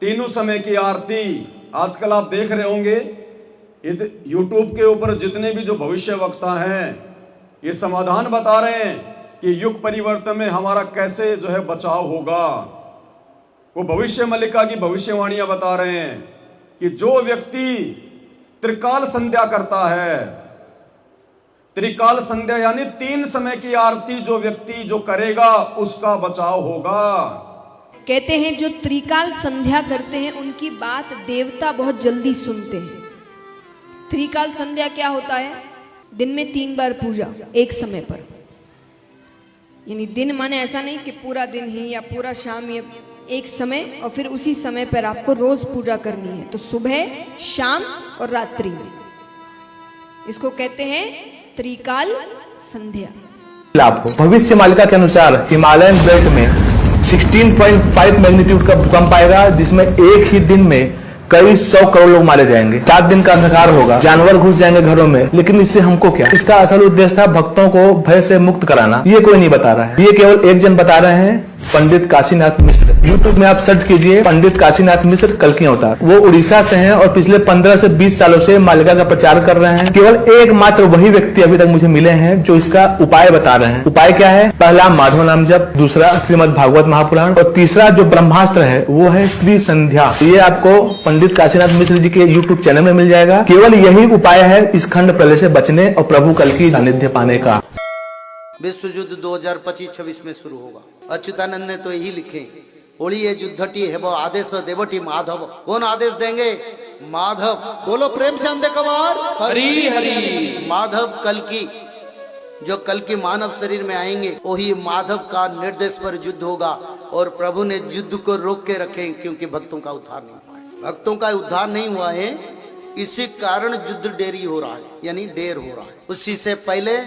तीनों समय की आरती। आजकल आप देख रहे होंगे यूट्यूब के ऊपर जितने भी जो भविष्य वक्ता हैं ये समाधान बता रहे हैं कि युग परिवर्तन में हमारा कैसे जो है बचाव होगा। वो भविष्य मल्लिका की भविष्यवाणियां बता रहे हैं कि जो व्यक्ति त्रिकाल संध्या करता है, त्रिकाल संध्या यानी 3 समय की आरती जो व्यक्ति जो करेगा उसका बचाव होगा। कहते हैं जो त्रिकाल संध्या करते हैं उनकी बात देवता बहुत जल्दी सुनते हैं। त्रिकाल संध्या क्या होता है? दिन में 3 बार पूजा एक समय पर, यानी दिन माने ऐसा नहीं कि पूरा दिन ही या पूरा शाम, या एक समय और फिर उसी समय पर आपको रोज पूजा करनी है। तो सुबह, शाम और रात्रि में, इसको कहते हैं त्रिकाल संध्या। आपको भविष्य मालिका के अनुसार हिमालयन बेल्ट में 16.5 मैग्नीट्यूड का भूकंप आएगा, जिसमें एक ही दिन में कई 100 करोड़ लोग मारे जाएंगे। 7 दिन का अंधकार होगा, जानवर घुस जाएंगे घरों में। लेकिन इससे हमको क्या? इसका असल उद्देश्य था भक्तों को भय से मुक्त कराना। ये कोई नहीं बता रहा है, ये केवल एक जन बता रहे हैं, पंडित काशीनाथ मिश्र। यूट्यूब में आप सर्च कीजिए पंडित काशीनाथ मिश्र कल्कि अवतार। वो उड़ीसा से हैं और पिछले 15 से 20 सालों से मालिका का प्रचार कर रहे हैं। केवल एकमात्र वही व्यक्ति अभी तक मुझे मिले हैं जो इसका उपाय बता रहे हैं। उपाय क्या है? पहला माधव नाम जप, दूसरा श्रीमद् भागवत महापुराण और तीसरा जो ब्रह्मास्त्र है वो है त्रिसंध्या। ये आपको पंडित काशीनाथ मिश्र जी के यूट्यूब चैनल में मिल जाएगा। केवल यही उपाय है इस खंड प्रलय से बचने और प्रभु कल्कि सानिध्य पाने का। विश्व युद्ध 2025-26 में शुरू होगा। अच्युतानंद ने तो यही लिखे, होली ये युद्धटी है वो आदेश देवटी माधव। कौन आदेश देंगे? माधव। बोलो प्रेम से अंधे कमार हरि हरि। माधव कल्कि, जो कल्कि मानव शरीर में आएंगे वही माधव का निर्देश पर युद्ध होगा। और प्रभु ने युद्ध को रोक के रखे क्योंकि भक्तों का उद्धार नहीं हुआ है। भक्तों का उद्धार नहीं हुआ है, इसी कारण युद्ध देरी हो रहा है, यानी देर हो रहा है। उसी से पहले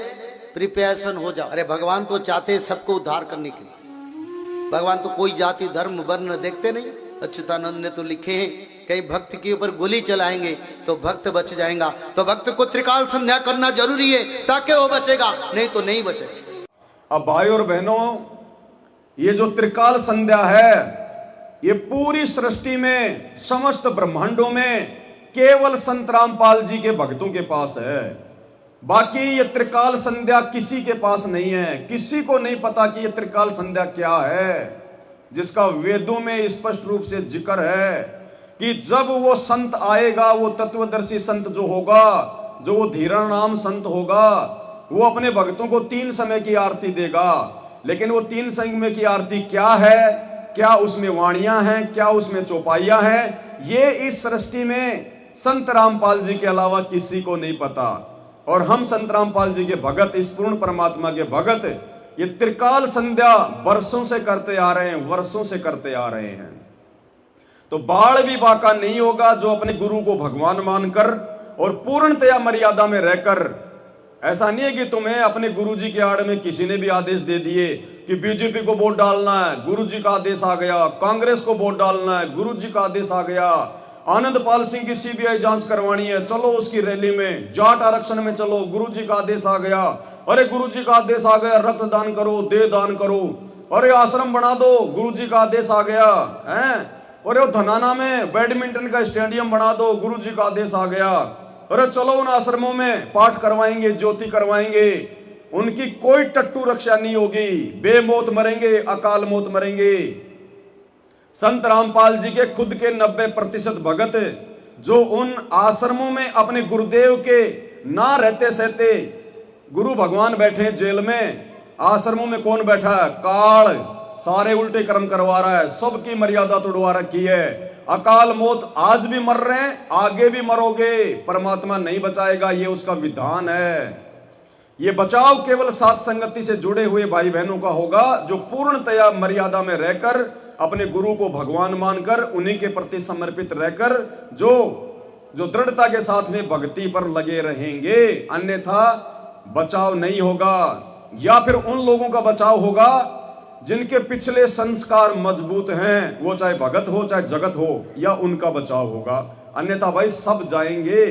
प्रिपरेशन हो जाओ। अरे भगवान तो चाहते हैं सबको उद्धार करने के लिए। भगवान तो कोई जाति धर्म वर्ण देखते नहीं। अच्युतानंद ने तो लिखे हैं कहीं भक्त के ऊपर गोली चलाएंगे तो भक्त बच जाएगा। तो भक्त को त्रिकाल संध्या करना जरूरी है ताकि वो बचेगा, नहीं तो नहीं बचेगा। अब भाई और बहनों, ये जो त्रिकाल संध्या है ये पूरी सृष्टि में, समस्त ब्रह्मांडों में केवल संत रामपाल जी के भक्तों के पास है। बाकी ये त्रिकाल संध्या किसी के पास नहीं है। किसी को नहीं पता कि ये त्रिकाल संध्या क्या है, जिसका वेदों में स्पष्ट रूप से जिक्र है कि जब वो संत आएगा, वो तत्वदर्शी संत जो होगा, जो वो धीरण नाम संत होगा, वो अपने भक्तों को 3 समय की आरती देगा। लेकिन वो 3 समय की आरती क्या है, क्या उसमें वाणियां हैं, क्या उसमें चौपाइयां हैं, ये इस सृष्टि में संत रामपाल जी के अलावा किसी को नहीं पता। और हम संत रामपाल जी के भगत, इस पूर्ण परमात्मा के भगत, ये त्रिकाल संध्या वर्षों से करते आ रहे हैं, वर्षों से करते आ रहे हैं। तो बाढ़ भी बाका नहीं होगा जो अपने गुरु को भगवान मानकर और पूर्णतया मर्यादा में रहकर। ऐसा नहीं है कि तुम्हें अपने गुरु जी के आड़ में किसी ने भी आदेश दे दिए कि बीजेपी को वोट डालना है, गुरु जी का आदेश आ गया, कांग्रेस को वोट डालना है, गुरु जी का आदेश आ गया, आनंदपाल सिंह की सीबीआई जांच करवानी है, चलो उसकी रैली में, जाट आरक्षण में चलो, गुरुजी का आदेश आ गया, अरे गुरुजी का आदेश आ गया, रक्तदान करो, देह दान करो, अरे आश्रम बना दो, गुरुजी का आदेश आ गया है, अरे धनाना में बैडमिंटन का स्टेडियम बना दो, गुरुजी का आदेश आ गया, अरे चलो उन आश्रमों में पाठ करवाएंगे, ज्योति करवाएंगे। उनकी कोई टट्टू रक्षा नहीं होगी, बेमौत मरेंगे, अकाल मौत मरेंगे। संत रामपाल जी के खुद के 90% भगत जो उन आश्रमों में अपने गुरुदेव के ना रहते सहते, गुरु भगवान बैठे जेल में, आश्रमों में कौन बैठा है? काल, सारे उल्टे कर्म करवा रहा है, सबकी मर्यादा तोड़वा रखी है। अकाल मौत आज भी मर रहे हैं, आगे भी मरोगे, परमात्मा नहीं बचाएगा, ये उसका विधान है। ये बचाव केवल साथ संगति से जुड़े हुए भाई बहनों का होगा जो पूर्णतया मर्यादा में रहकर, अपने गुरु को भगवान मानकर, उन्हीं के प्रति समर्पित रहकर जो दृढ़ता के साथ में भक्ति पर लगे रहेंगे। अन्यथा बचाव नहीं होगा। या फिर उन लोगों का बचाव होगा जिनके पिछले संस्कार मजबूत हैं, वो चाहे भगत हो चाहे जगत हो, या उनका बचाव होगा। अन्यथा भाई सब जाएंगे।